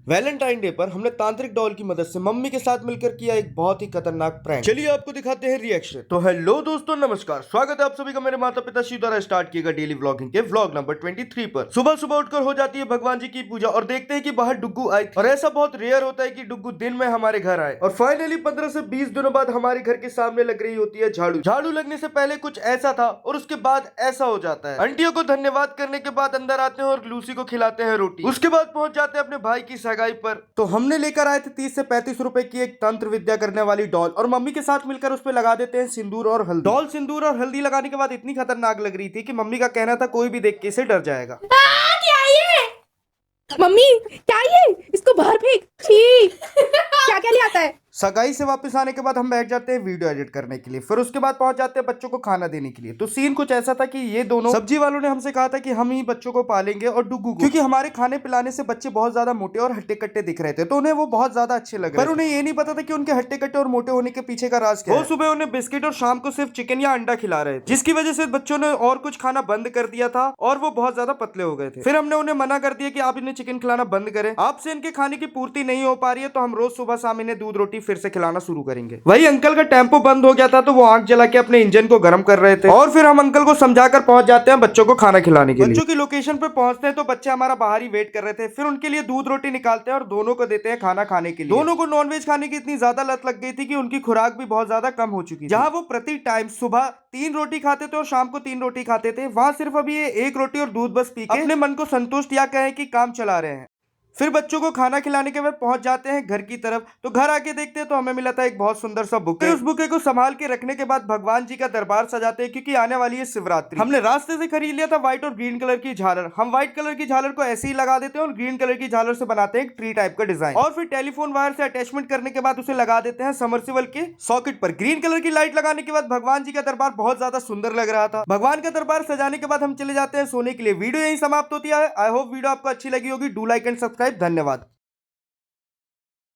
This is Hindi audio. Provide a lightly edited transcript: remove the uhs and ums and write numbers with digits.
वैलेंटाइन डे पर हमने तांत्रिक डॉल की मदद से मम्मी के साथ मिलकर किया एक बहुत ही खतरनाक प्रैंक। चलिए आपको दिखाते हैं रिएक्शन। तो हेलो दोस्तों, नमस्कार, स्वागत है आप सभी का मेरे माता पिता श्री द्वारा स्टार्ट किए गए डेली व्लॉगिंग के व्लॉग नंबर 23 पर। सुबह सुबह उठकर हो जाती है भगवान जी की पूजा और देखते हैं कि बाहर डुग्गू आई और ऐसा बहुत रेयर होता है कि डुग्गू दिन में हमारे घर आए। और फाइनली 15 से 20 दिनों बाद हमारे घर के सामने लग रही होती है झाड़ू। झाड़ू लगने से पहले कुछ ऐसा था और उसके बाद ऐसा हो जाता है। आंटियों को धन्यवाद करने के बाद अंदर आते हैं और लूसी को खिलाते हैं रोटी। उसके बाद पहुंच जाते हैं अपने भाई की सगाई पर। तो हमने लेकर आए थे 30 से 35 रुपए की एक तंत्र विद्या करने वाली डॉल और मम्मी के साथ मिलकर उस पे लगा देते हैं सिंदूर और हल्दी। डॉल सिंदूर और हल्दी लगाने के बाद इतनी खतरनाक लग रही थी कि मम्मी का कहना था कोई भी देख के इसे डर जाएगा। क्या ये? मम्मी क्या ये? इसको बाहर फेंक। छी, क्या क्या ले आता है? सगाई से वापस आने के बाद हम बैठ जाते हैं वीडियो एडिट करने के लिए। फिर उसके बाद पहुंच जाते हैं बच्चों को खाना देने के लिए। तो सीन कुछ ऐसा था कि ये दोनों सब्जी वालों ने हमसे कहा था कि हम ही बच्चों को पालेंगे और डुग्गू को, क्योंकि हमारे खाने पिलाने से बच्चे बहुत ज्यादा मोटे और हट्टे कट्टे दिख रहे थे, तो उन्हें वो बहुत ज्यादा अच्छे लग रहे थे। पर उन्हें ये नहीं पता था कि उनके हट्टे कट्टे और मोटे होने के पीछे का राज क्या है। वो सुबह उन्हें बिस्किट और शाम को सिर्फ चिकन या अंडा खिला रहे थे, जिसकी वजह से बच्चों ने और कुछ खाना बंद कर दिया था और वो बहुत ज्यादा पतले हो गए थे। फिर हमने उन्हें मना कर दिया कि आप इन्हें चिकन खिलाना बंद करें, आपसे इनके खाने की पूर्ति नहीं हो पा रही है, तो हम रोज सुबह शाम इन्हें दूध रोटी फिर से खिलाना शुरू करेंगे। वही अंकल का टेम्पो बंद हो गया था, तो वो आग जला के अपने इंजन को गर्म कर रहे थे और फिर हम अंकल को समझाकर पहुंच जाते हैं बच्चों को खाना खिलाने के लिए। बच्चों की लोकेशन पे पहुंचते हैं तो बच्चे हमारा बाहर ही वेट कर रहे थे। फिर उनके लिए दूध रोटी निकालते हैं और दोनों को देते हैं खाना खाने के लिए। दोनों को नॉनवेज खाने की इतनी ज्यादा लत लग गई थी कि उनकी खुराक भी बहुत ज्यादा कम हो चुकी थी। जहां वो प्रति टाइम सुबह 3 रोटी खाते थे और शाम को 3 रोटी खाते थे, वहां सिर्फ अभी ये 1 रोटी और दूध बस पी के अपने मन को संतुष्ट या कहें कि काम चला रहे हैं। फिर बच्चों को खाना खिलाने के बाद पहुंच जाते हैं घर की तरफ। तो घर आके देखते हैं तो हमें मिला था एक बहुत सुंदर सा बुके। उस बुके को संभाल के रखने के बाद भगवान जी का दरबार सजाते हैं, क्योंकि आने वाली है शिवरात्रि। हमने रास्ते से खरीद लिया था व्हाइट और ग्रीन कलर की झालर। हम व्हाइट कलर की झालर को ऐसे ही लगा देते हैं और ग्रीन कलर की झालर से बनाते हैं एक ट्री टाइप का डिजाइन। और फिर टेलीफोन वायर से अटैचमेंट करने के बाद उसे लगा देते हैं समर्सिबल के सॉकेट पर। ग्रीन कलर की लाइट लगाने के बाद भगवान जी का दरबार बहुत ज्यादा सुंदर लग रहा था। भगवान का दरबार सजाने के बाद हम चले जाते हैं सोने के लिए। वीडियो यही समाप्त होती है। आई होप वीडियो आपको अच्छी लगी होगी। Do like and subscribe. धन्यवाद।